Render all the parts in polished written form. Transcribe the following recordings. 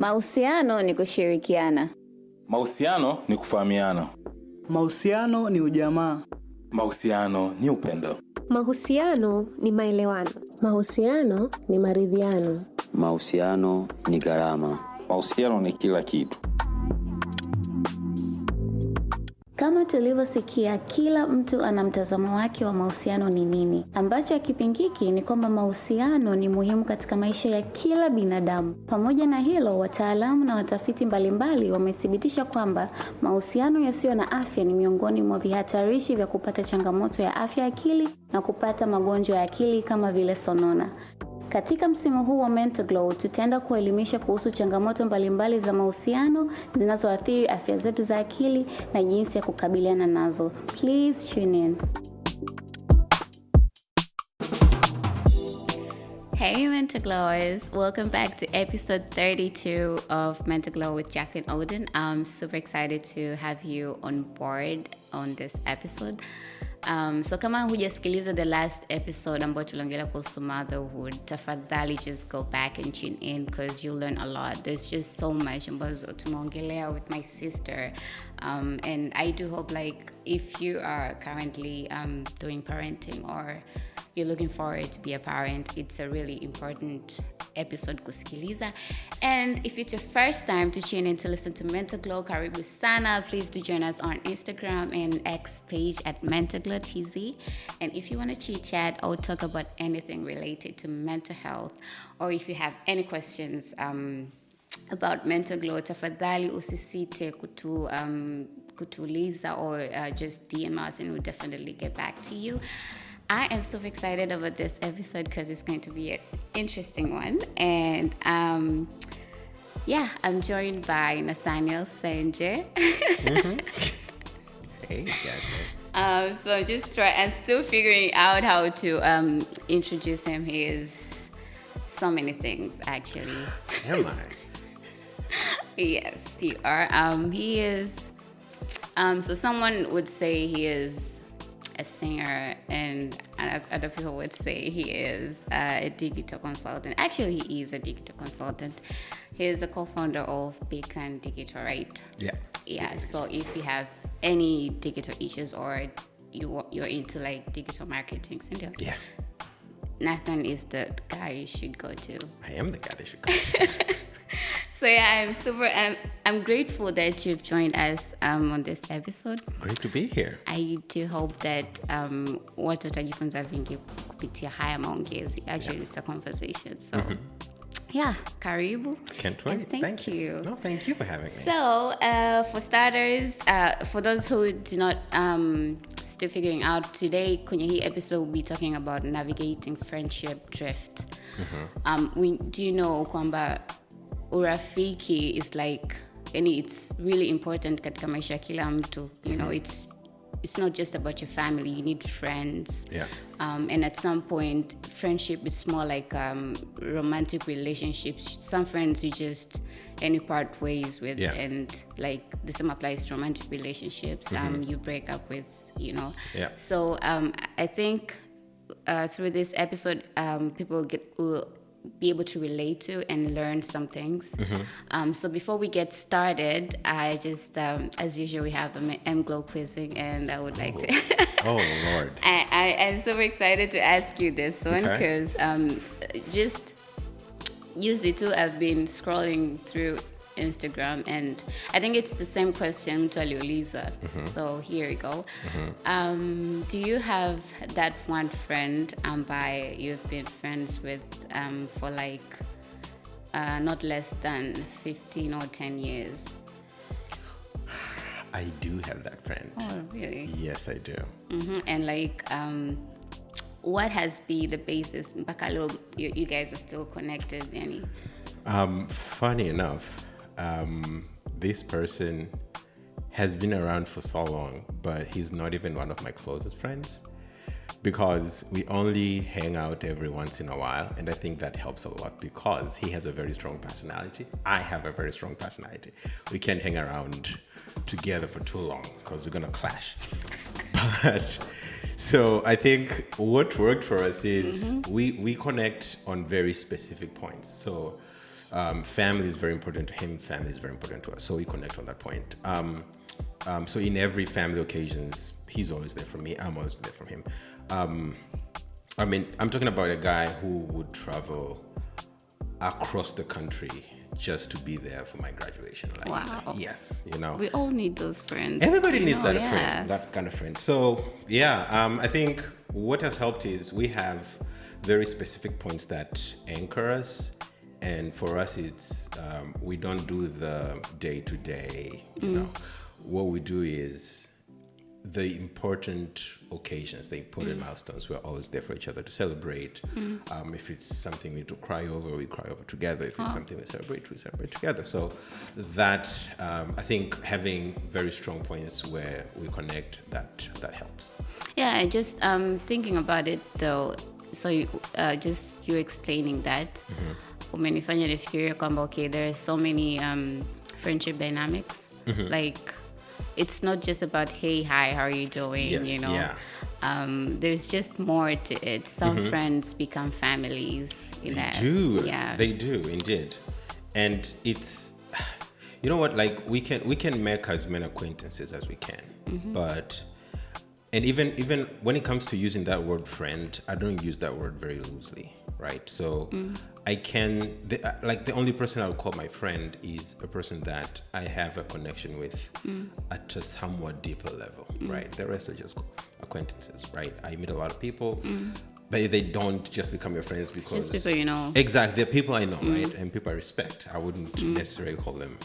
Mahusiano ni kushirikiana. Mahusiano ni kufahamiana. Mahusiano ni ujamaa. Mahusiano ni upendo. Mahusiano ni maelewano. Mahusiano ni maridhiano. Mahusiano ni gharama. Mahusiano ni kila kitu. Kama tulivyosikia, kila mtu ana mtazamo wake wa mahusiano ni nini. Ambacho hakipingiki ni kwamba mahusiano ni muhimu katika maisha ya kila binadamu. Pamoja na hilo, wataalamu na watafiti mbalimbali wamethibitisha kwamba mahusiano yasiyo na afya ni miongoni mwa vihatarishi vya kupata changamoto ya afya ya akili na kupata magonjwa ya akili kama vile sonona. Katika msimu huu wa Mental Glow, tutaenda kuelimisha kuhusu changamoto mbalimbali za mahusiano zinazoathiri afya zetu za akili na jinsi ya kukabiliana nazo. Please tune in. Hey Mental Glowers, welcome back to episode 32 of Mental Glow with Jacqueline Oden. I'm super excited to have you on board on this episode. So kama hujasikiliza the last episode ambayo tuliongelea kuhusu motherhood, tafadhali just go back and tune in because you'll learn a lot. There's just so much ambazo tumeongelea with my sister. And I do hope, like, if you are currently doing parenting or you're looking forward to be a parent, it's a really important episode kusikiliza. And if it's your first time to tune in to listen to Mental Glow, karibu sana. Please do join us on Instagram and X page at Mental Glow TZ. And if you want to chit chat or talk about anything related to mental health, or if you have any questions about Mental Glow, tafadhali usisite kutuliza or just DM us and we'll definitely get back to you. I am so excited about this episode because it's going to be an interesting one. And I'm joined by Nathaniel Senje. Mm-hmm. Hey, Jasmine. So I'm still figuring out how to introduce him. He is so many things, actually. Am I? Yes, you are. He is, so someone would say he is a singer, and other people would say he is a digital consultant. Actually, he is a digital consultant. He is a co-founder of Beacon Digital, right? Yeah. So if you have any digital issues or you're into like digital marketing, yeah, Nathan is the guy you should go to. I am the guy that should go to. So yeah, I'm grateful that you've joined us on this episode. Great to be here. I do hope that watu watajifunza vingi kupitia haya maongezi. Actually, it's a conversation. So yeah, karibu. Can't wait. And thank you. No, thank you for having me. So for starters, for those who do not still figuring out, today kwenye hii episode we'll be talking about navigating friendship drift. Do you know kwamba urafiki is like, it's really important katika maisha ya kila mtu. You know, it's not just about your family. You need friends. Yeah. And at some point, friendship is more like romantic relationships. Some friends you just part ways with, and like the same applies to romantic relationships. You break up with, you know. Yeah. So I think through this episode, people will be able to relate to and learn some things. So before we get started, I just, as usual, we have M-Glow quizzing, and I would like to... Oh, Lord. I'm super excited to ask you this one because just usually too, I've been scrolling through Instagram, and I think it's the same question to Aliuliza. So here we go. Do you have that one friend by you've been friends with for like not less than 15 or 10 years? I do have that friend. Oh, really? Yes, I do. And like, what has been the basis? Bakalo, you guys are still connected, Danny? Funny enough, this person has been around for so long, but he's not even one of my closest friends because we only hang out every once in a while. And I think that helps a lot because he has a very strong personality. I have a very strong personality. We can't hang around together for too long because we're going to clash. But so I think what worked for us is we connect on very specific points. So family is very important to him, family is very important to us, so we connect on that point. So in every family occasions, he's always there for me, I'm always there for him. I mean, I'm talking about a guy who would travel across the country just to be there for my graduation. Like, wow. Yes, you know. We all need those friends. Everybody needs that friend, that kind of friend. So yeah, I think what has helped is we have very specific points that anchor us. And for us, it's we don't do the day-to-day, you know. What we do is the important occasions, the important milestones, we're always there for each other to celebrate. If it's something we need to cry over, we cry over together. If it's something we celebrate together. So that, I think having very strong points where we connect, that helps. Yeah, I just thinking about it though. So just you explaining that, umenifanya nifikirie kwamba okay, there are so many friendship dynamics. Like, it's not just about hey, hi, how are you doing? Yes, you know, yeah. There's just more to it. Some friends become families. They do indeed, and it's, you know what, like we can make as many acquaintances as we can, but. And even when it comes to using that word friend, I don't use that word very loosely, right? So I can, the only person I would call my friend is a person that I have a connection with at a somewhat deeper level, right? The rest are just acquaintances, right? I meet a lot of people, but they don't just become your friends because... It's just people you know. Exactly, they're people I know, right? And people I respect. I wouldn't necessarily call them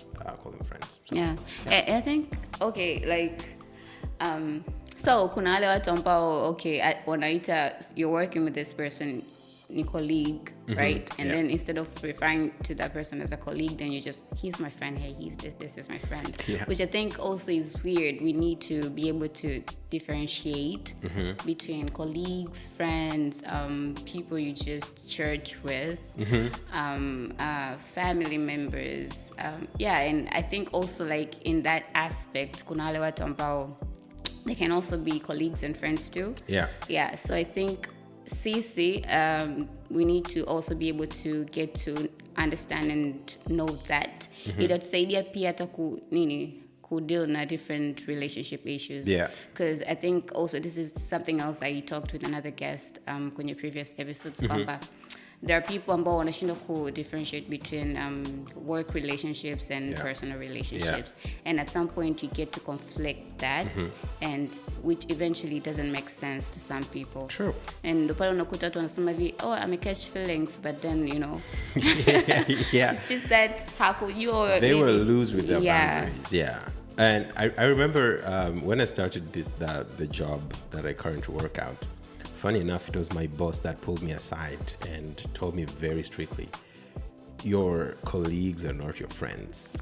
friends. So, yeah. I think, okay, like... So kuna wale watu ambao okay wanaita you're working with this person ni colleague, right? And then instead of referring to that person as a colleague, then you just he's my friend, hey, he's this is my friend. Which I think also is weird. We need to be able to differentiate between colleagues, friends, people you just church with, family members. And I think also like in that aspect kuna wale watu ambao they can also be colleagues and friends too. Yeah. So I think we need to also be able to get to understand and know that. Itatusaidia pia hata deal na different relationship issues. Because I think also this is something else I talked with another guest kwenye previous episodes kwamba there are people ambao wanashindwa ku differentiate between work relationships and personal relationships. And at some point you get to conflict that and which eventually doesn't make sense to some people. True. And pale unakuta watu wanasema I catch feelings, but then you know it's just that they were loose with their boundaries. And I remember when I started the job that I currently work out, funny enough, it was my boss that pulled me aside and told me very strictly, your colleagues are not your friends.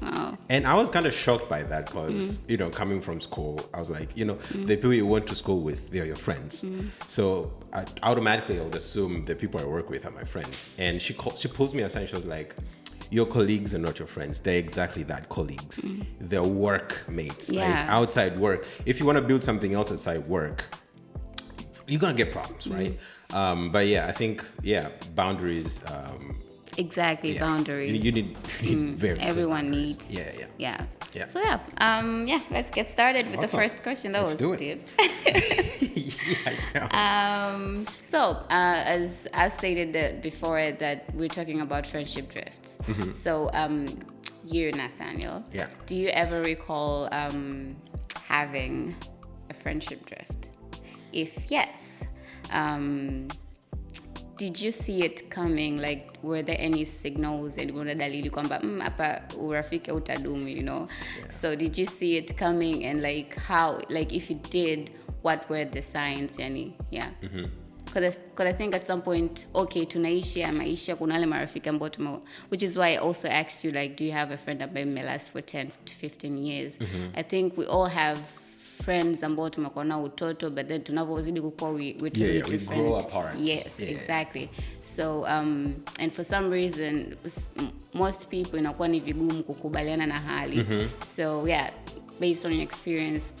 And I was kind of shocked by that because, you know, coming from school, I was like, you know, the people you went to school with, they're your friends. So automatically I would assume the people I work with are my friends. And she pulls me aside and she was like, your colleagues are not your friends. They're exactly that, colleagues. They're workmates, like outside work. If you want to build something else outside work, you're gonna get problems, right? But I think boundaries. Exactly, boundaries. You need very. Everyone needs. Yeah. So let's get started with the first question. That Let's was do it. deep. So as I've stated before that we're talking about friendship drifts. So you, Nathaniel, do you ever recall having a friendship drift? If yes, did you see it coming? Like, were there any signals and kuna dalili kwamba hapa urafiki utadumu, you know? So did you see it coming, and like how, like if you did, what were the signs? Because I think at some point, okay, tunaisha maisha kuna wale marafiki ambao which is why I also asked you, like, do you have a friend that may last for 10 to 15 years? I think we all have friends ambao tumekuwa nao utoto, but then tunavozidi kukua we grow apart. Exactly. So and for some reason most people inakuwa ni vigumu kukubaliana na hali. So based on your experience,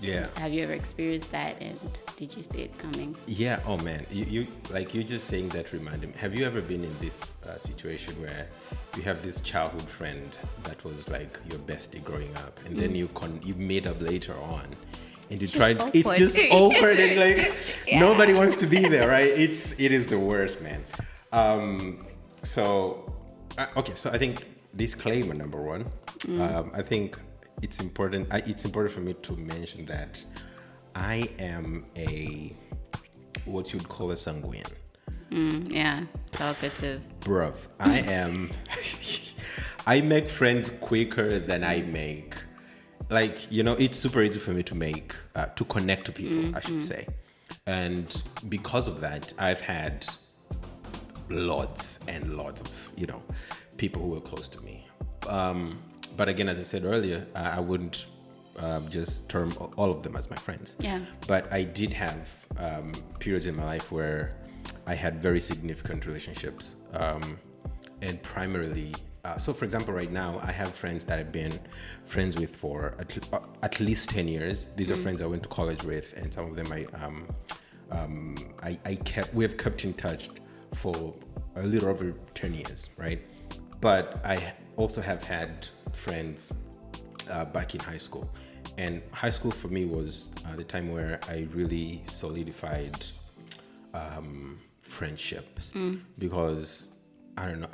Yeah. have you ever experienced that, and did you see it coming? Yeah. Oh man, you just saying that reminded me. Have you ever been in this situation where you have this childhood friend that was like your bestie growing up, and then you meet up later on, and It's you tried. just It's awkward. just awkward and like Yeah. nobody wants to be there, right? It is the worst, man. Okay, so I think disclaimer number one. I think it's important. It's important for me to mention that I am what you'd call a sanguine. Yeah, talkative. Bruv, I am. I make friends quicker than I make. Like, it's super easy for me to connect to people, I should say. And because of that, I've had lots and lots of, people who were close to me. But again, as I said earlier, I wouldn't just term all of them as my friends. Yeah. But I did have periods in my life where I had very significant relationships. And primarily, so for example, right now, I have friends that I've been friends with for at least 10 years. These are friends I went to college with, and some of them we have kept in touch for a little over 10 years, right? But I also have had friends back in high school. And high school for me was the time where I really solidified friendships. Because, I don't know,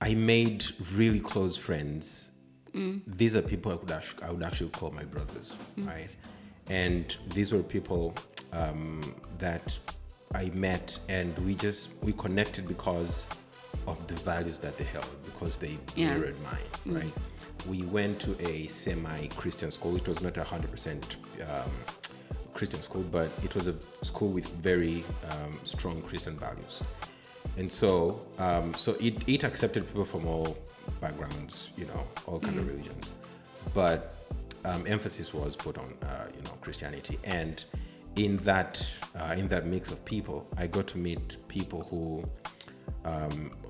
I made really close friends. These are people I would actually call my brothers, right? And these were people that I met, and we connected because of the values that they held, because they mirrored mine, right? We went to a semi-Christian school. It was not 100% Christian school, but it was a school with very strong Christian values. And so it accepted people from all backgrounds, all kind of religions. But emphasis was put on, Christianity. And in that mix of people, I got to meet people who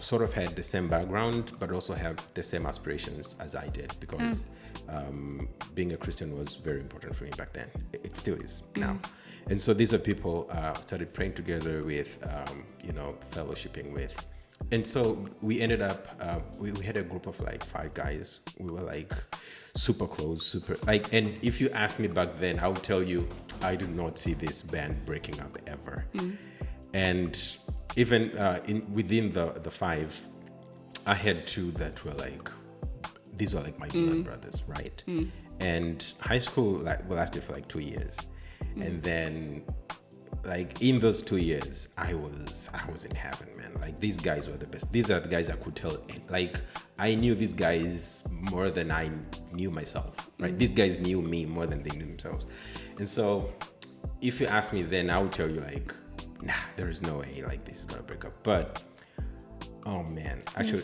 sort of had the same background, but also have the same aspirations as I did, because being a Christian was very important for me back then. It still is now. And so these are people started praying together with, fellowshipping with. And so we ended up, we had a group of like 5 guys. We were like super close, and if you ask me back then, I would tell you, I do not see this band breaking up ever. And even within the 5, I had 2 that were like, these were like my blood brothers, right? And high school lasted for like 2 years. And then like in those 2 years, I was in heaven, man. Like these guys were the best. These are the guys I could tell. Like I knew these guys more than I knew myself, right? These guys knew me more than they knew themselves. And so if you ask me then, I would tell you like, nah, there is no way like this is gonna break up. But oh man, actually,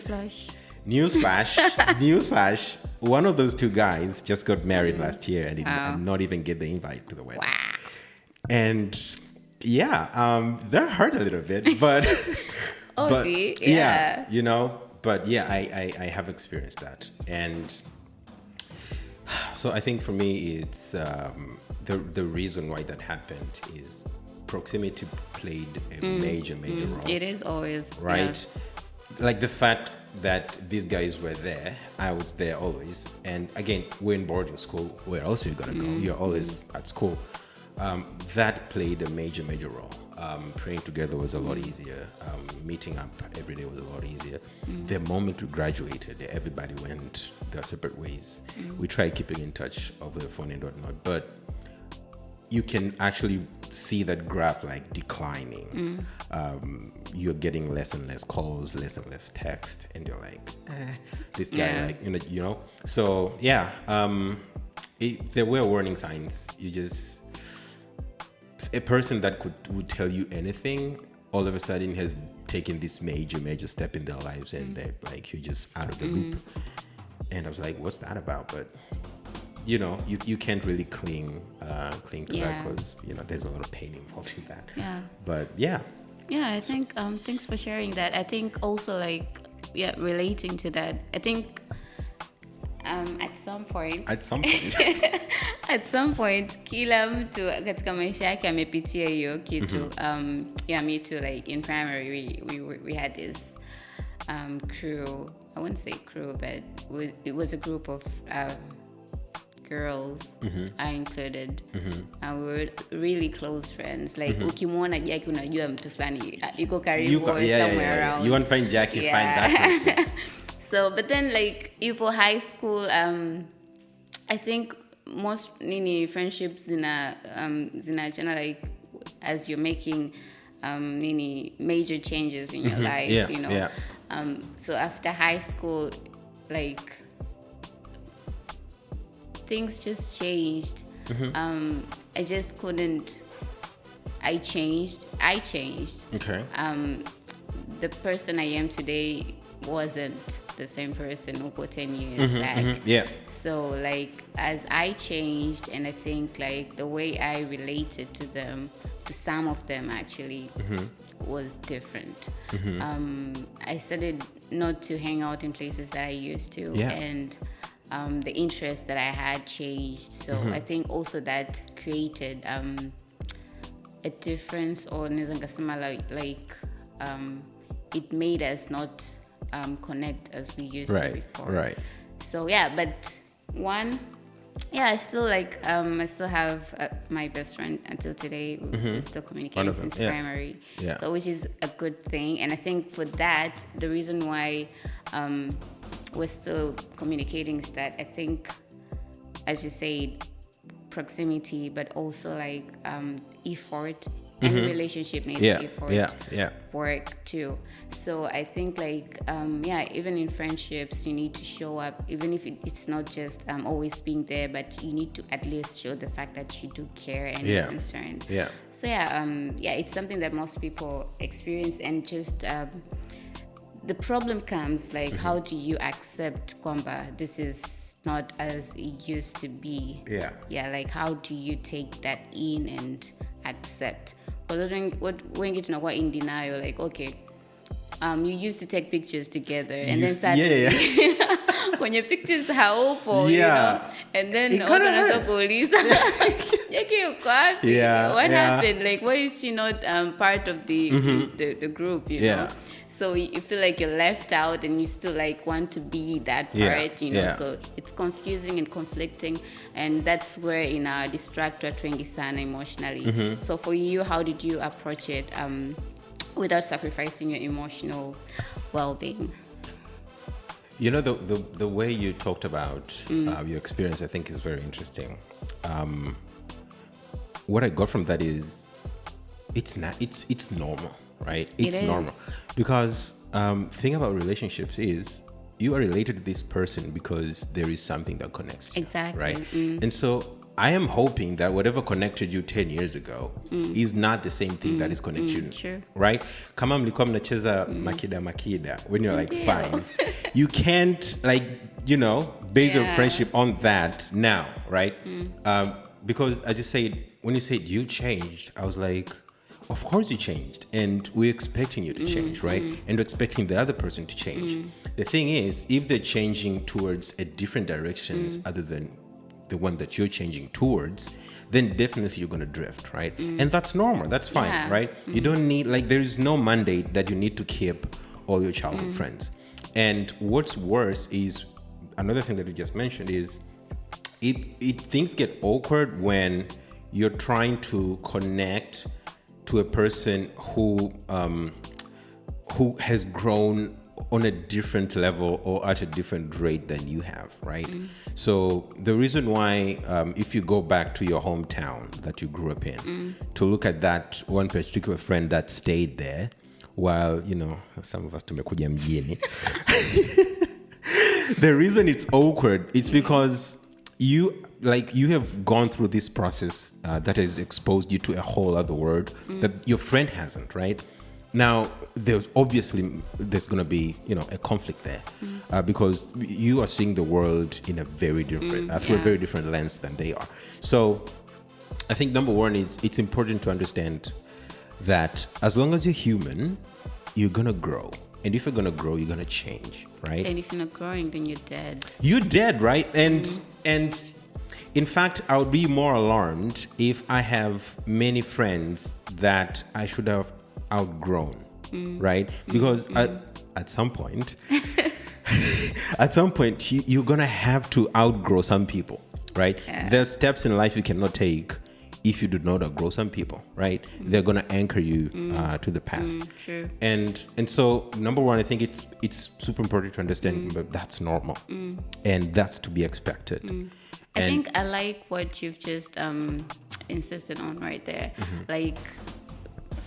newsflash, one of those 2 guys just got married last year and did not even get the invite to the wedding. Wow. And yeah, that hurt a little bit, but but yeah. But yeah, I have experienced that. And so I think for me, it's the reason why that happened is proximity played a major role. It is always right. Like the fact that these guys were there, I was there always. And again, we're in boarding school. Where else are you gonna go? You're always at school. That played a major role. Praying together was a lot easier. Meeting up every day was a lot easier. The moment we graduated, everybody went their separate ways. We tried keeping in touch over the phone and whatnot, but you can actually see that graph like declining. You're getting less and less calls, less and less text, and you're like, this guy, like, So yeah, there were warning signs. A person that would tell you anything, all of a sudden has taken this major step in their lives, and they're like, you're just out of the loop. And I was like, what's that about? But you can't really cling to that, because there's a lot of pain involved in that. But yeah, I think thanks for sharing that. I think also relating to that, I think At some point. At some point kila mtu katika maisha yake amepitia hiyo kitu. Me too, like in primary we had this crew. I wouldn't say crew, but it was a group of girls, I included, and we were really close friends. Like ukimwona Jackie unajua mtu fulani yuko karibu or somewhere around. You won't find Jackie, find that person. So, but then like for high school, I think most friendships zina like as you're making major changes in your life, you know. So after high school, like things just changed. I just couldn't. I changed. Okay. The person I am today wasn't the same person who 10 years back. Yeah. So like as I changed, and I think like the way I related to them, to some of them actually, was different. I started not to hang out in places that I used to, and the interest that I had changed. So I think also that created a difference, or like it made us not connect as we used to before. Right. So but I still like I still have my best friend until today. We're still communicating since primary. So which is a good thing, and I think for that the reason why we're still communicating is that I think, as you said, proximity, but also like effort. Any relationship needs effort, work too. So I think like even in friendships you need to show up, even if it's not just always being there, but you need to at least show the fact that you do care and you're concerned. So it's something that most people experience, and just the problem comes like how do you accept kwamba this is not as it used to be? Like how do you take that in and accept? Because when you tunakuwa in denial, like okay, you used to take pictures together, and then suddenly when your pictures haupo, you know, and then wanaanza kuuliza Jackie uko wapi? What happened? Like why is she not part of the group, you know? So you feel like you're left out, and you still like want to be that part, you know. So it's confusing and conflicting, and that's where in our distract watu wengi sana emotionally. So for you, how did you approach it without sacrificing your emotional well-being? You know, the way you talked about your experience, I think is very interesting. What I got from that is it's normal. Right? It's normal. Because thing about relationships is you are related to this person because there is something that connects you. Exactly. Right? And so I am hoping that whatever connected you 10 years ago is not the same thing that is connecting you. Sure. Right? Kama mlikuwa mnacheza makida when you're like 5. You can't base your friendship on that now, right? Because I just said, when you said you changed, I was like, of course you changed, and we're expecting you to change, right? And we're expecting the other person to change. The thing is, if they're changing towards a different directions other than the one that you're changing towards, then definitely you're going to drift, right? And that's normal. That's fine, right? You don't need, there is no mandate that you need to keep all your childhood friends. And what's worse is, another thing that you just mentioned is, things get awkward when you're trying to connect to a person who has grown on a different level or at a different rate than you have, right? So the reason why, if you go back to your hometown that you grew up in, to look at that one particular friend that stayed there, while, some of us tumekuja mjini, the reason it's awkward, it's because you have gone through this process that has exposed you to a whole other world that your friend hasn't, right? Now, there's going to be, a conflict there because you are seeing the world in a very different, through a very different lens than they are. So I think number one is it's important to understand that as long as you're human, you're going to grow. And if you're gonna grow, you're gonna change, right? And if you're not growing, then you're dead. You're dead, right? And in fact, I would be more alarmed if I have many friends that I should have outgrown, right? Because at some point, you're gonna have to outgrow some people, right? Yeah. There's steps in life you cannot take if you do not outgrow some people, right? They're gonna anchor you to the past. True. And so number one, I think it's super important to understand that that's normal, and that's to be expected. I think I like what you've just insisted on right there. Like,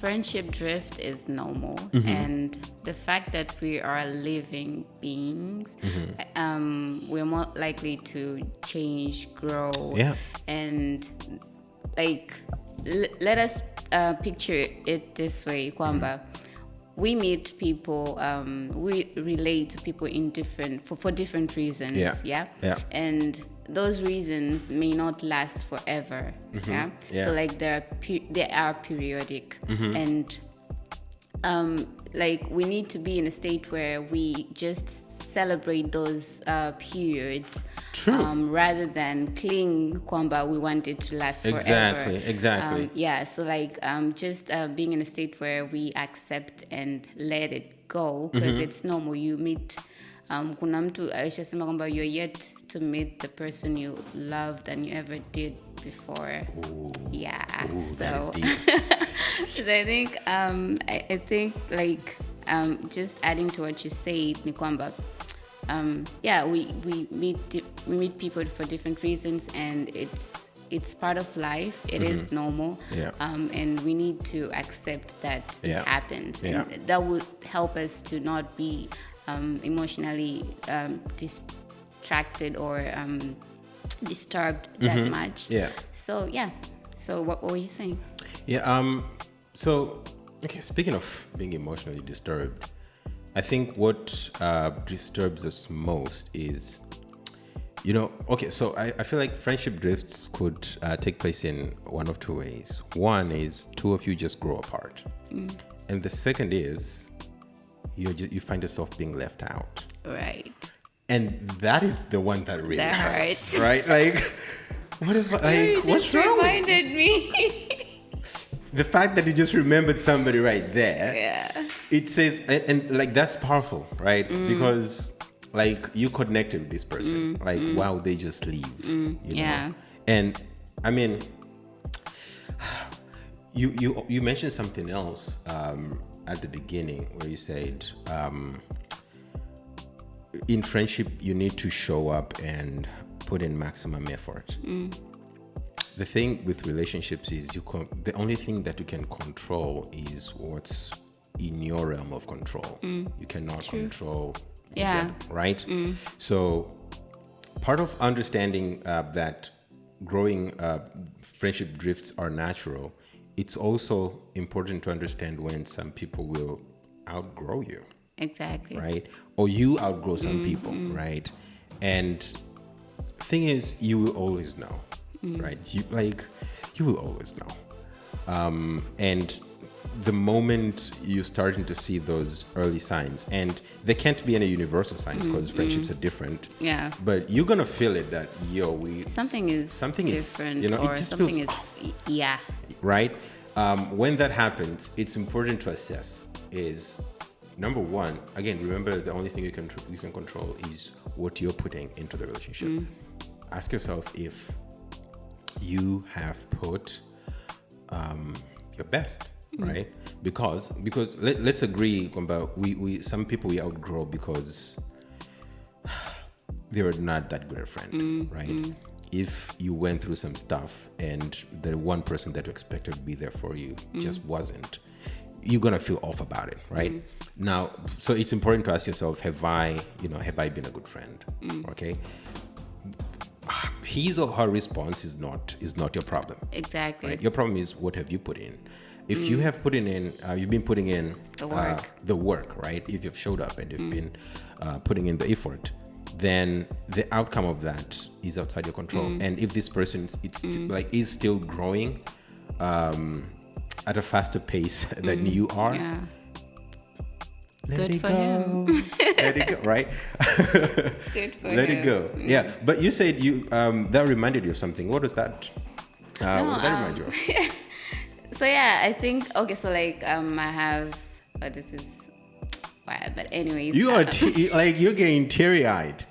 friendship drift is normal, and the fact that we are living beings, we're more likely to change, grow, and like let us picture it this way, kwamba. We meet people, we relate to people in for different reasons, and those reasons may not last forever, So like they are periodic, and like we need to be in a state where we just celebrate those periods, rather than cling kwamba we want it to last forever. Exactly. So like just being in a state where we accept and let it go, because it's normal. You meet kuna mtu alishasema kwamba you're yet to meet the person you loved than you ever did before. That is deep. So I think I think like just adding to what you said, ni kwamba we meet people for different reasons, and it's part of life. It is normal, and we need to accept that it happens, and that will help us to not be emotionally distracted or disturbed that much. So what were you saying? So okay, speaking of being emotionally disturbed, I think what disturbs us most is, so I feel like friendship drifts could take place in one of two ways. One is two of you just grow apart, and the second is you find yourself being left out. Right. And that is the one that really hurts, hurts. right? Like, what's wrong? Reminded me. The fact that you just remembered somebody right there, it says, and like that's powerful, right? Because like you connected with this person, like wow, they just leave, you know? And I mean, you mentioned something else at the beginning where you said in friendship you need to show up and put in maximum effort. The thing with relationships is the only thing that you can control is what's in your realm of control. You cannot control them, right? So part of understanding that growing friendship drifts are natural, it's also important to understand when some people will outgrow you. Exactly. Right? Or you outgrow some people, right? And thing is, you will always know, right? You will always know. And the moment you're starting to see those early signs, and there can't be any universal signs because friendships are different. Yeah. But you're gonna feel it that something is different, it or just something feels is off, right? When that happens, it's important to assess. Is number one, again, remember the only thing you can control is what you're putting into the relationship. Ask yourself if you have put your best, right? Because let's agree about we some people we outgrow because they're not that good a friend, right? If you went through some stuff and the one person that you expected to be there for you just wasn't, you're gonna feel off about it, right? Now, so it's important to ask yourself, have I been a good friend? Okay. His or her response is not your problem. Exactly. Right? Your problem is what have you put in? If you have put in, you've been putting in the work, right? If you've showed up and you've been putting in the effort, then the outcome of that is outside your control. And if this person is still growing at a faster pace than you are, let Good it for go. him. Let it go, right? Good for Let him. it go. Yeah, but you said you that reminded you of something. What was that? What did that remind you of? So yeah, I think okay. So like I have. Oh, this is wild, but anyways. You are like you're getting teary-eyed.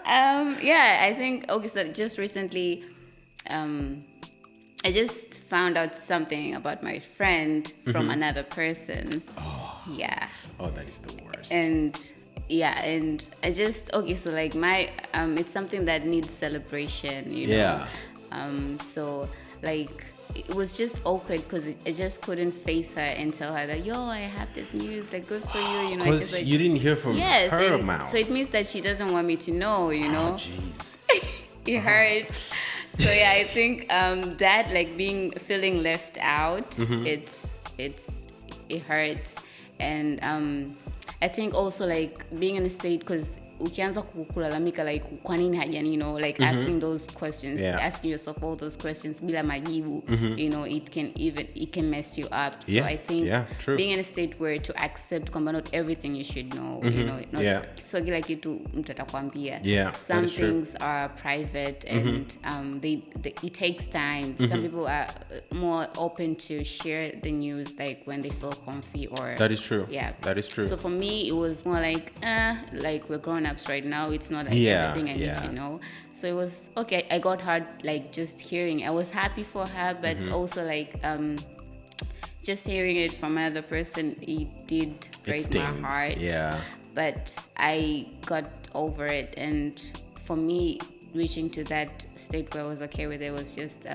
Yeah, I think okay. So just recently, I just found out something about my friend from another person. Oh. Yeah. Oh, that is the worst. And I just okay. So like my it's something that needs celebration. You know. Yeah. So like. It was just awkward because I just couldn't face her and tell her that, yo, I have this news, like, good for you, you know. Because you didn't hear from her mouth. So it means that she doesn't want me to know, you know. Oh, jeez. It hurts. So yeah, I think that like feeling left out, it hurts, and I think also like being in a state because ukianza kulalamika like kwa nini hajani, you know, like asking those questions, asking yourself all those questions bila majibu, you know, it can mess you up. So I think being in a state where to accept kwamba not everything you should know, you know, not so kila kitu mtu atakwambia. Some things are private and it takes time. Some people are more open to share the news like when they feel comfy or that is true. Yeah, that is true. So for me it was more like we're grown-ups right now, it's not like everything I need to know. So it was okay. I got hard like just hearing. I was happy for her, but also like just hearing it from another person, it did break my heart. Yeah. But I got over it, and for me reaching to that state where I was okay with it was just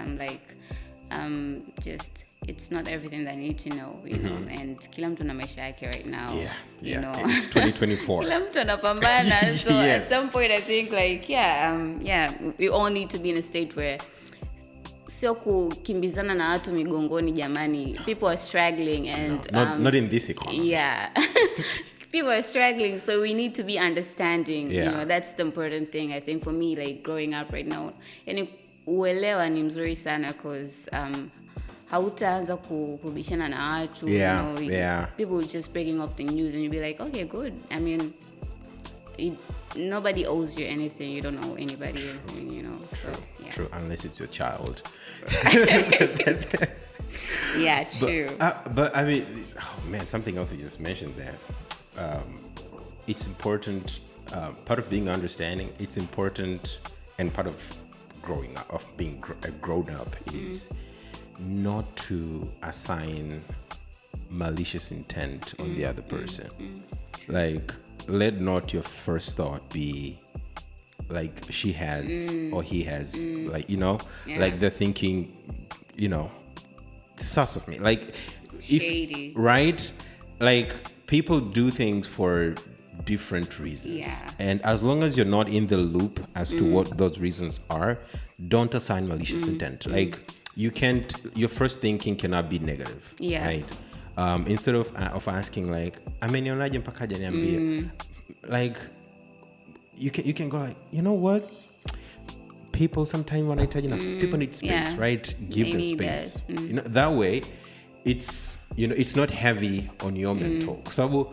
just it's not everything that I need to know, you know, and kila mtu na maisha yake right now, you know. It's 2024. Kila mtu anapambana. So at some point I think like, we all need to be in a state where sio kukimbizana na watu migongoni jamani. People are struggling and not in this economy. Yeah. People are struggling, so we need to be understanding. You know, that's the important thing I think for me, like growing up right now. Yani uelewa ni mzuri sana because hautaanza kubishana na watu, you know, people just breaking up the news and you'll be like, okay, good. I mean, nobody owes you anything. You don't owe anybody anything, you know. True, unless it's your child. Yeah, true. But I mean, something else you just mentioned there. It's important, part of being understanding, it's important, and part of growing up, of being a grown up is not to assign malicious intent on the other person. Like, let not your first thought be like she has or he has, like, you know, like they're thinking, you know, sus of me. Like, shady. Right? Like, people do things for different reasons. And as long as you're not in the loop as to what those reasons are, don't assign malicious intent. Like, you can't, your first thinking cannot be negative. Right? Instead of asking like, amenionaje mpaka hajaniambia, like, you can go like, you know what? People sometimes when I tell you, people need space, right? Give them space. You know, that way, it's, you know, it's not heavy on your mental. So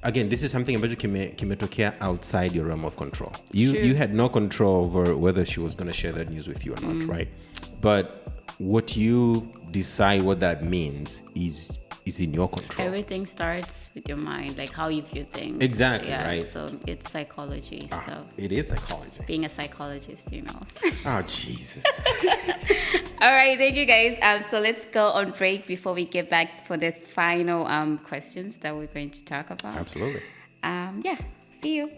again, this is something ambacho kimetokea outside your realm of control. You had no control over whether she was going to share that news with you or not, right? But what you decide what that means is in your control. Everything starts with your mind, like how you view things. Exactly, right? So it's psychology. So it is psychology. Being a psychologist, you know. Oh, Jesus. All right, thank you guys. So let's go on break before we get back for the final questions that we're going to talk about. Absolutely. See you.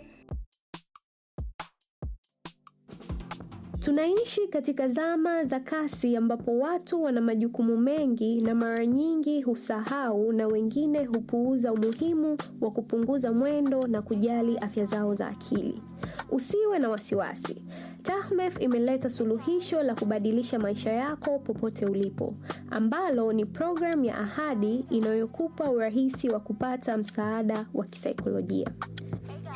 Tunaishi katika zama za kasi ambapo watu wana majukumu mengi na mara nyingi husahau na wengine hupuuza umuhimu wa kupunguza mwendo na kujali afya zao za akili. Usiwe na wasiwasi. Tahmef imeleta suluhisho la kubadilisha maisha yako popote ulipo, ambalo ni program ya ahadi inayokupa urahisi wa kupata msaada wa kisaikolojia.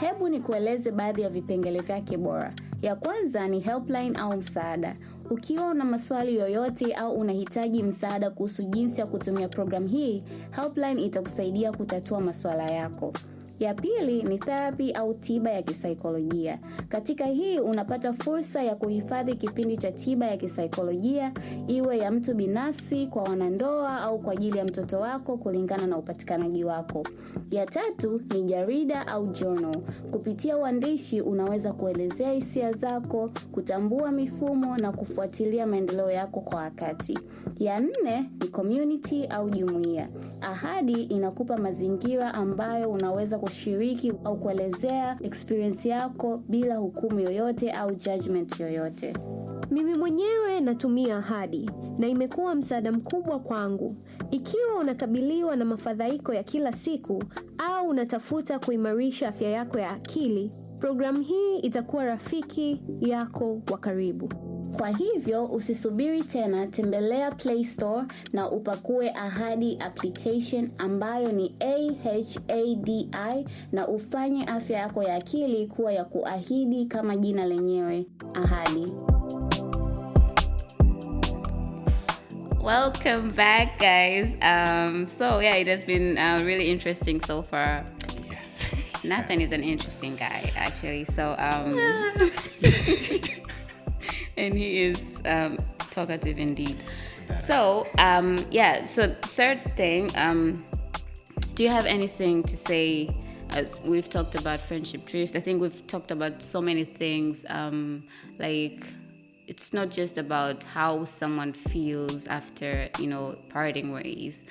Hebu nikueleze baadhi ya vipengele vyake bora. Ya kwanza ni helpline au msaada. Ukiwa una maswali yoyote au unahitaji msaada kuhusu jinsi ya kutumia program hii, Helpline itakusaidia kutatua maswala yako. Ya pili ni therapy au tiba ya kisaikolojia. Katika hii unapata fursa ya kuhifadhi kipindi cha tiba ya kisaikolojia, iwe ya mtu binafsi, kwa wanandoa au kwa ajili ya mtoto wako kulingana na upatikanaji wako. Ya tatu ni jarida au journal. Kupitia uandishi unaweza kuelezea hisia zako, kutambua mifumo na kufuatilia maendeleo yako kwa wakati. Ya nne ni community au jumuiya. Ahadi inakupa mazingira ambayo unaweza kushiriki au kuelezea experience yako bila hukumu yoyote au judgment yoyote. Mimi mwenyewe natumia Ahadi na imekuwa msaada mkubwa kwangu. Ikiwa unakabiliwa na mafadhaiko ya kila siku au unatafuta kuimarisha afya yako ya akili, programu hii itakuwa rafiki yako wa karibu. Kwa hivyo usisubiri tena, tembelea Play Store na upakue Ahadi application ambayo ni AHADI na ufanye afya yako ya akili kuwa ya kuahidi kama jina lenyewe, Ahadi. Welcome back, guys. So yeah, it has been really interesting so far. Yes. Nathan is an interesting guy, actually. So and he is talkative indeed. So so third thing, do you have anything to say? We've talked about friendship drift. I think we've talked about so many things, like it's not just about how someone feels after, parting ways,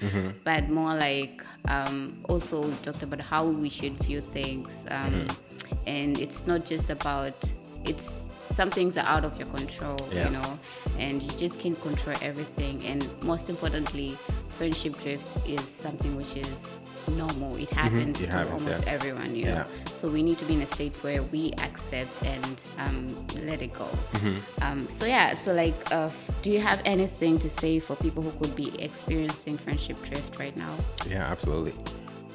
but more like also we talked about how we should view things, and it's not just about, it's some things are out of your control, and you just can't control everything. And most importantly, friendship drift is something which is normal. It happens to almost everyone, you know. So we need to be in a state where we accept and let it go. Do you have anything to say for people who could be experiencing friendship drift right now? Yeah, absolutely.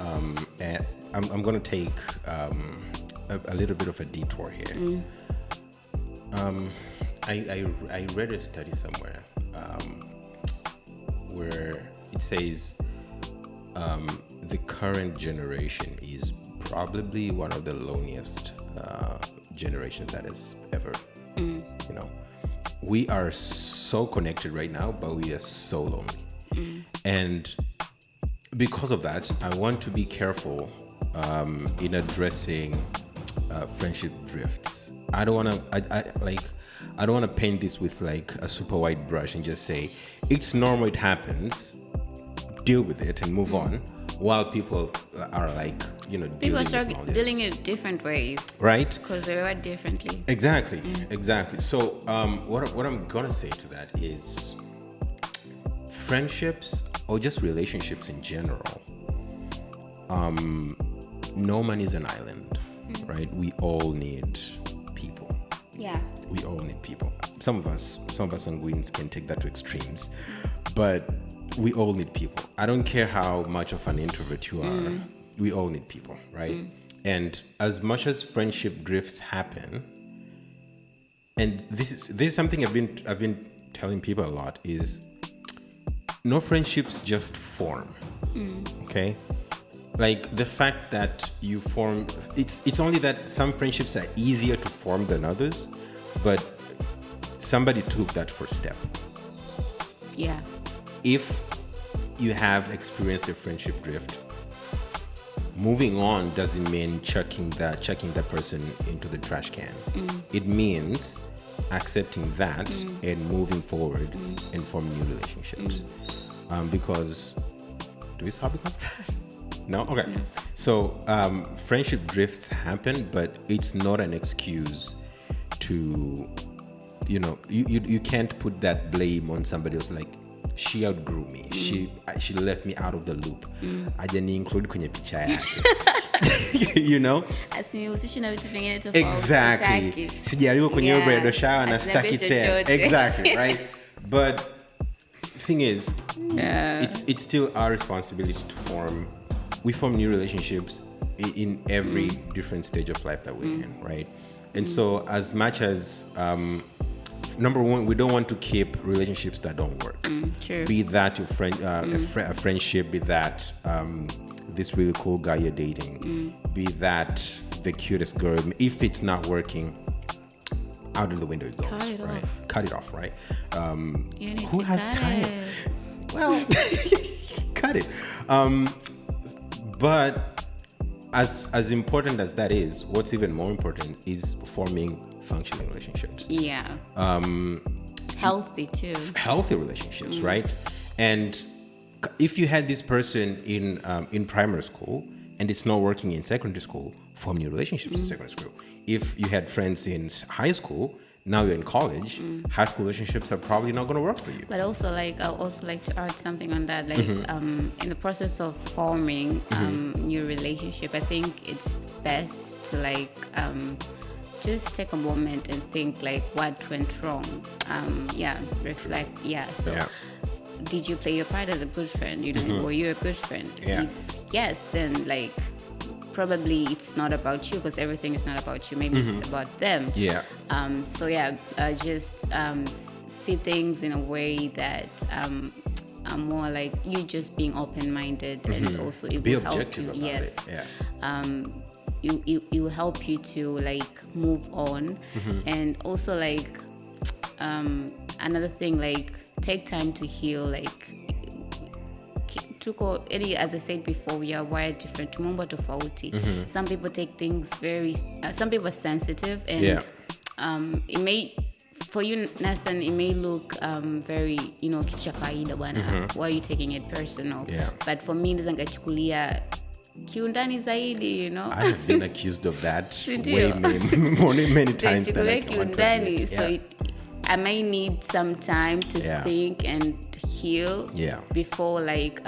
And I'm going to take a little bit of a detour here. I read a study somewhere where it says the current generation is probably one of the loneliest generations that has ever, we are so connected right now, but we are so lonely. And because of that, I want to be careful in addressing friendship drifts. I don't want to paint this with like a super wide brush and just say it's normal, it happens, deal with it and move on, while people are like, people are dealing in different ways, right? Because they react differently. Exactly. So what I'm gonna say to that is friendships or just relationships in general, no man is an island, right? We all need people. Yeah. We all need people. Some of us sanguines can take that to extremes, but we all need people. I don't care how much of an introvert you are. We all need people, right? And as much as friendship drifts happen, and this is something I've been telling people a lot, is no friendships just form. Okay? Like the fact that you form, it's only that some friendships are easier to form than others, but somebody took that first step. Yeah. If you have experienced a friendship drift, moving on doesn't mean chucking that person into the trash can. It means accepting that and moving forward and form new relationships. Because, do we stop because of that? No? Okay. No. So friendship drifts happen, but it's not an excuse to, you can't put that blame on somebody else, like, she outgrew me. She left me out of the loop. Ajani include kwenye picha yake. Asinihusishi na vitu vingine tofauti. Exactly. Sijaliwa kwenye bridal shower na staki tena. Exactly, right? But thing is, it's still our responsibility to form new relationships in every different stage of life that we're in, right? And so as much as number one, we don't want to keep relationships that don't work. True. Be that your friend, a friendship, be that this really cool guy you're dating, be that the cutest girl. If it's not working, out of the window it goes. Cut it off, right? Who has time? Well, cut it. But as important as that is, what's even more important is forming functioning relationships. Yeah. Healthy too. Healthy relationships, right? And if you had this person in primary school and it's not working in secondary school, form new relationships in secondary school. If you had friends in high school, now you're in college, high school relationships are probably not going to work for you. But also, like, I also like to add something on that. Like, in the process of forming new relationship, I think it's best to like just take a moment and think like what went wrong. Reflect. So, did you play your part as a good friend? You know, were you a good friend? Yeah. If yes, then like probably it's not about you because everything is not about you. Maybe it's about them. Yeah. Just see things in a way that are more like you just being open-minded, and also it Be will help objective you. about Yes. it. Yeah. It will help you to like move on, and also like another thing, like take time to heal. Like as I said before, we are wired different. Tumumba tofauti. Some people take things very. Some people are sensitive, and it may. For you, Nathan, it may look very, kitu cha kawaida bwana. Why are you taking it personal? Yeah. But for me, naweza nikachukulia kiundani zaidi, I have been accused of that Sindio? many times than I can want to admit. So I may need some time to think and heal before like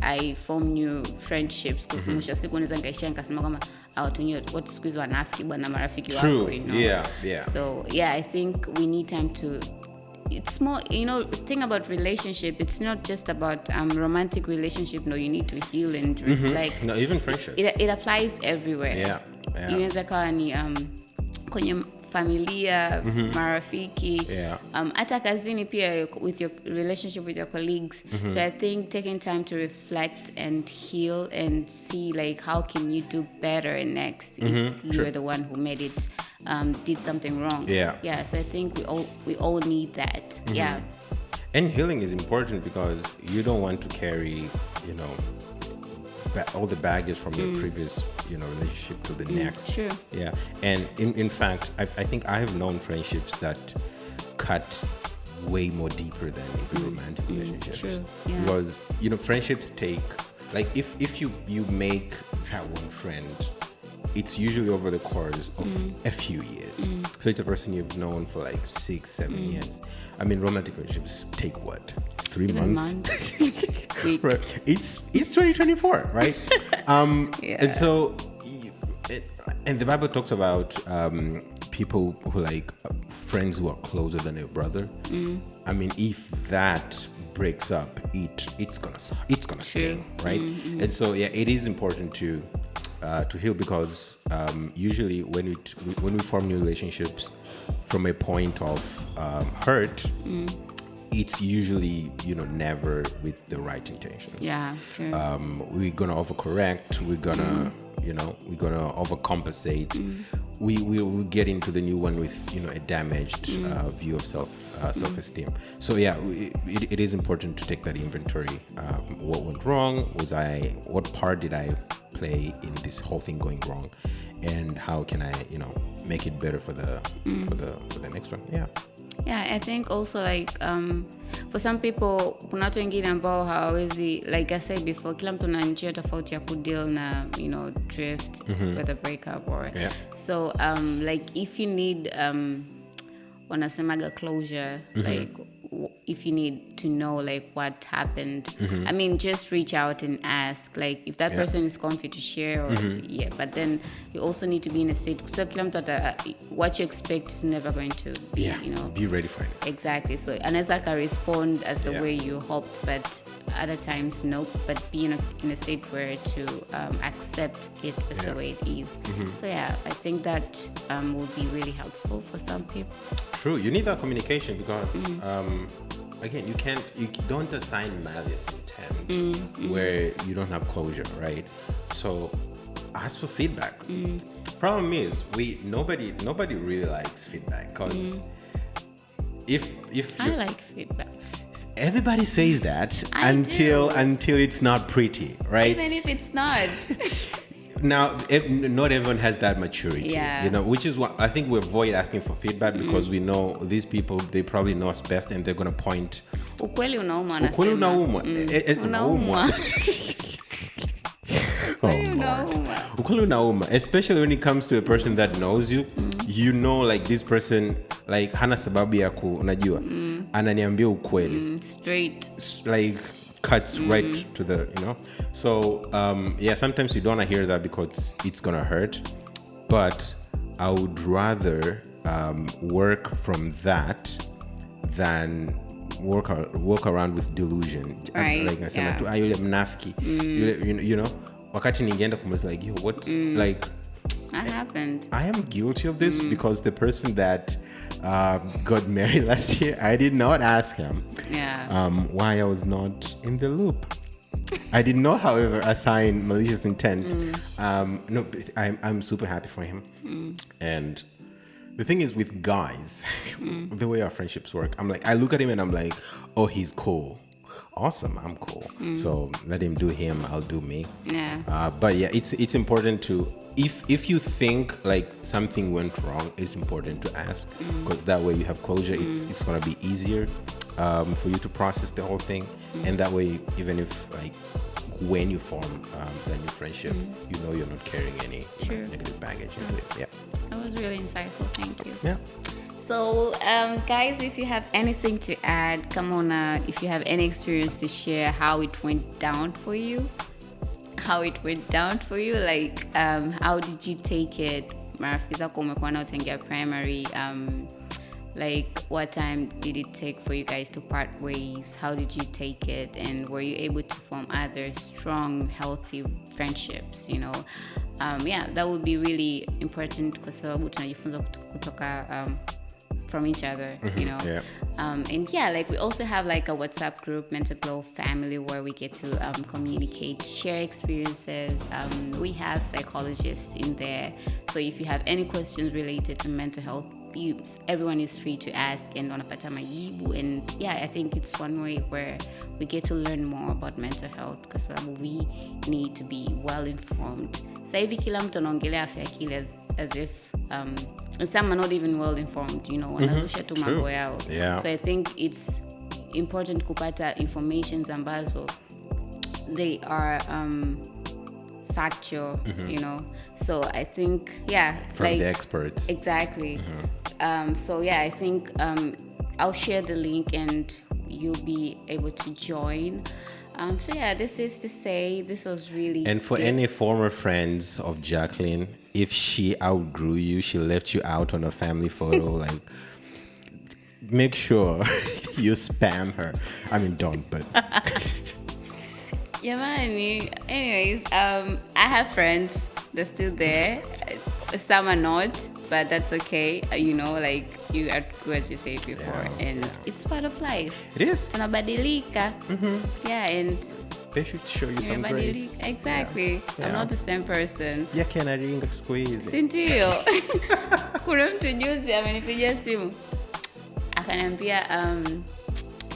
I form new friendships, because mwisho wa siku naweza nikaishia nikasema kama watu siku hizi wanafiki bwana marafiki wako, So I think we need time to, it's more, thing about relationship, it's not just about romantic relationship. No, you need to heal and reflect. No, even friendships. It applies everywhere. Inaweza kawa ni kwenye familia, marafiki, hata kazini pia, with your relationship with your colleagues. So I think taking time to reflect and heal and see like how can you do better next if you're the one who made it, did something wrong. So I think we all need that. And healing is important because you don't want to carry, all the baggage from your previous, relationship to the next. Sure. Yeah. And in fact, I think I have known friendships that cut way more deeper than even romantic relationships. True. Yeah. Because, friendships take, like if you make that one friend, it's usually over the course of a few years. So it's a person you've known for like 6-7 years. I mean, romantic relationships take what? 3 months? Weeks. Right. It's 2024, right? And so, and the Bible talks about people who like friends who are closer than a brother. I mean, if that breaks up, it's gonna sting, right? And so, it is important to heal, because usually when we form new relationships from a point of hurt, it's usually never with the right intentions. Yeah, true. We're gonna overcorrect. We're gonna we're gonna overcompensate. We will get into the new one with a damaged view of self-esteem. So it is important to take that inventory. What went wrong? What part did I play in this whole thing going wrong? And how can I make it better for the next one? I think also like for some people kuna watu wengine ambao hawawezi, like I said before, kila mtu na njia tofauti ya kudeal na drift with a breakup or so like if you need wanasemaga closure, like if you need to know like what happened, I mean, just reach out and ask, like if that person is comfy to share, or but then you also need to be in a state, so what you expect is never going to be, be ready for it. Exactly. So anaweza ka respond as the way you hoped, but other times nope, but be in a state where to accept it as the way it is. So yeah, I think that will be really helpful for some people. True, you need that communication because again, you don't assign malice intent where you don't have closure, right? So ask for feedback. Problem is, nobody really likes feedback because if I like feedback. everybody says that until it's not pretty, right? Even if it's not. Now, not everyone has that maturity, which is what I think we avoid asking for feedback because we know these people, they probably know us best and they're going to point. Ukweli unauma. Unauma. Ukweli unauma. Especially when it comes to a person that knows you, you know, like this person, like hana sababu ya unajua, ananiambia ukweli. Straight. Like cuts right to the, So, sometimes you don't want to hear that because it's going to hurt. But I would rather work from that than walk around with delusion. Right. Like I said, yule mnafiki. Wakati ningeenda kumwambia like, yo, what, like... That happened. I am guilty of this because the person that got married last year, I did not ask him why I was not in the loop. I did not, however, assign malicious intent. No, I'm super happy for him. And the thing is with guys, the way our friendships work, I'm like, I look at him and I'm like, oh, he's cool. Awesome, I'm cool. So let him do him, I'll do me. But yeah, it's important to, if you think like something went wrong, it's important to ask because that way you have closure. It's gonna be easier for you to process the whole thing, and that way, even if like when you form that new friendship, you know you're not carrying any negative baggage into it. Yeah, that was really insightful. Thank you. Yeah. So, guys, if you have anything to add, come on, if you have any experience to share how it went down for you, like, how did you take it? Marafiki zako umekuwa nao tangia primary, like, what time did it take for you guys to part ways? How did you take it? And were you able to form other strong, healthy friendships, that would be really important kwa sababu tunajifunza kutoka from each other, and like we also have like a WhatsApp group, Mental Glow Family, where we get to communicate, share experiences. We have psychologists in there, so if you have any questions related to mental health, everyone is free to ask and wanapata majibu. And I think it's one way where we get to learn more about mental health because we need to be well informed. Sasa hivi kila mtu anaongelea afya akili as if some are not even well informed, wanazusha tu mambo yao. So I think it's important kupata informations ambazo they are factual, so I think from like the experts, exactly. So I think I'll share the link and you'll be able to join. This is to say this was really and for any former friends of Jacqueline, if she outgrew you, she left you out on a family photo, like make sure you spam her. I mean, don't, but anyways, I have friends, they're still there. Some are not, but that's okay. Like you outgrew, as you said before, and it's part of life. It is. Tunabadilika. And they should show you some grace. Exactly. I'm not the same person. Anaringa siku hizi. Si ndio? Kuna mtu juzi amenipigia simu akaniambia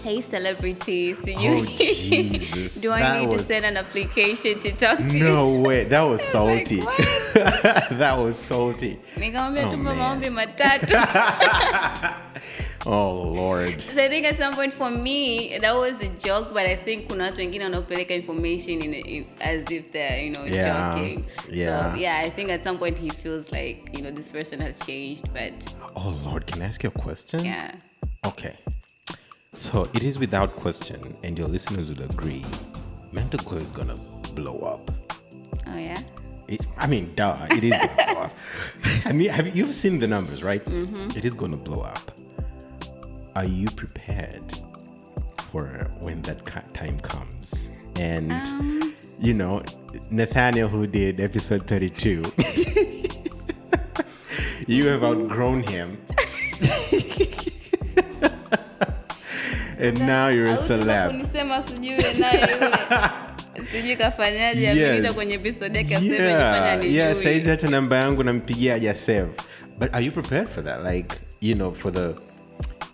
hey celebrity, Jesus. Do I need to send an application to talk to you? No way, that was salty. Like, that was salty. Nikamwambia tu maombi matatu. Oh Lord. So I think at some point for me that was a joke, but I think kuna watu wengine wanaopeleka information in as if they're joking. So I think at some point he feels like this person has changed, but oh Lord, can I ask you a question? Yeah. Okay. So it is without question, and your listeners would agree, Mental Glow is gonna blow up. Oh yeah. It is gonna blow up. I mean, you've seen the numbers, right? It is gonna blow up. Are you prepared for when that time comes. And, you know, Nathaniel, who did episode 32, you have outgrown him. And now you're a celeb. Kunisema sijui naye yule. Sijui kafanyaje ameniita kwenye episode yake aseme nifanya nijui. Yeah, saizi hata namba yangu nampigia haja save. But are you prepared for that? Like, you know, for the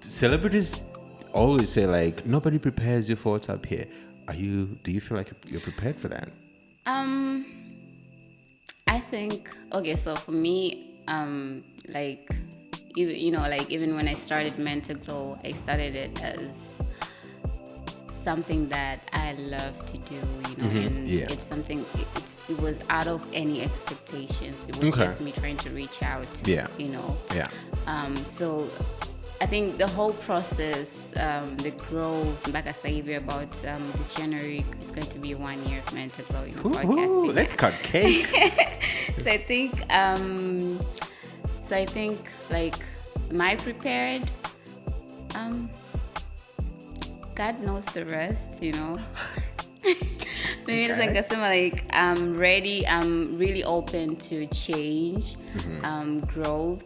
celebrities always say like nobody prepares you for what's up here. Do you feel like you're prepared for that? I think so for me, like even when I started Mental Glow, I started it as something that I love to do, and it's something, it was out of any expectations. It was just me trying to reach out, so I think the whole process, the growth, like I said about this January is going to be 1 year of Mental Glow, podcasting. Let's cut cake. So I think like, am I prepared? God knows the rest, Like I'm ready. I'm really open to change, growth.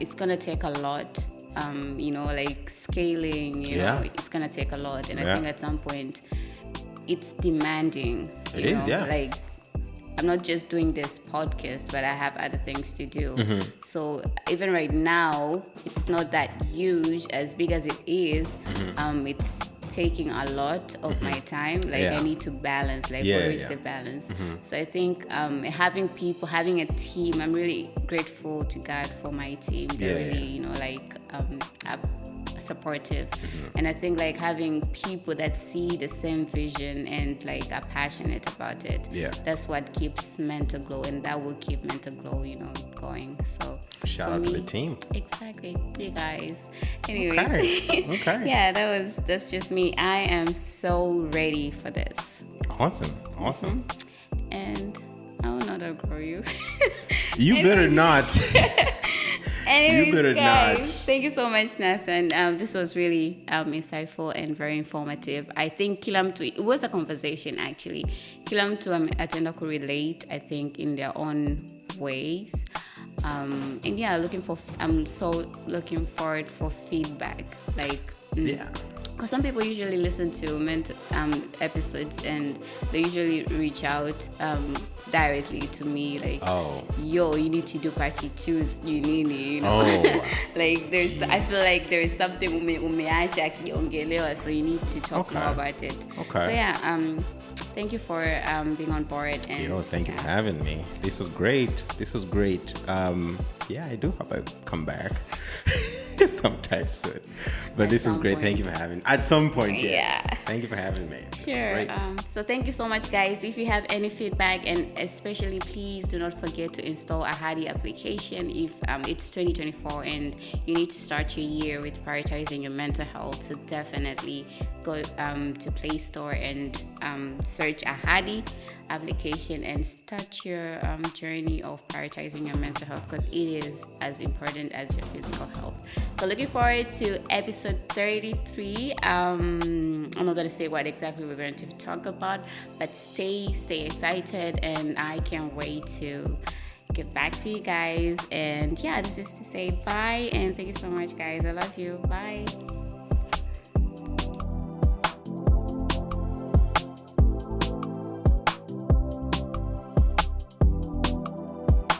It's gonna take a lot. Like scaling. It's gonna take a lot, and I think at some point, it's demanding. It is. Like, I'm not just doing this podcast, but I have other things to do. So even right now, it's not that huge, as big as it is. It's taking a lot of my time. Like I need to balance. Like where is the balance? So I think having a team. I'm really grateful to God for my team. They're really, supportive, and I think like having people that see the same vision and like are passionate about it, that's what keeps Mental Glow, and that will keep Mental Glow going. So shout out to the team. Exactly, you guys. Anyways, okay. That's just me. I am so ready for this. Awesome. And I will not outgrow you. You better not. Anyways, guys, thank you so much, Nathan. This was really insightful and very informative. I think it was a conversation actually. Kila mtu atenda could relate, I think, in their own ways. And I'm so looking forward for feedback. Like, because some people usually listen to episodes and they usually reach out directly to me, like, yo, you need to do part 2, like I feel like there is something umeacha akiongelewa, so you need to talk more about it. So thank you for being on board. And thank you for having me. This was great. I do hope I come back sometime soon. But this was great. Thank you for having me. At some point, Thank you for having me. Sure. So thank you so much, guys. If you have any feedback, and especially please do not forget to install a Ahadi application if it's 2024 and you need to start your year with prioritizing your mental health. So definitely go to Play Store and search Ahadi application and start your journey of prioritizing your mental health, because it is as important as your physical health. So looking forward to episode 33. I'm not going to say what exactly we're going to talk about, but stay excited, and I can't wait to get back to you guys. And this is to say bye, and thank you so much, guys. I love you. Bye.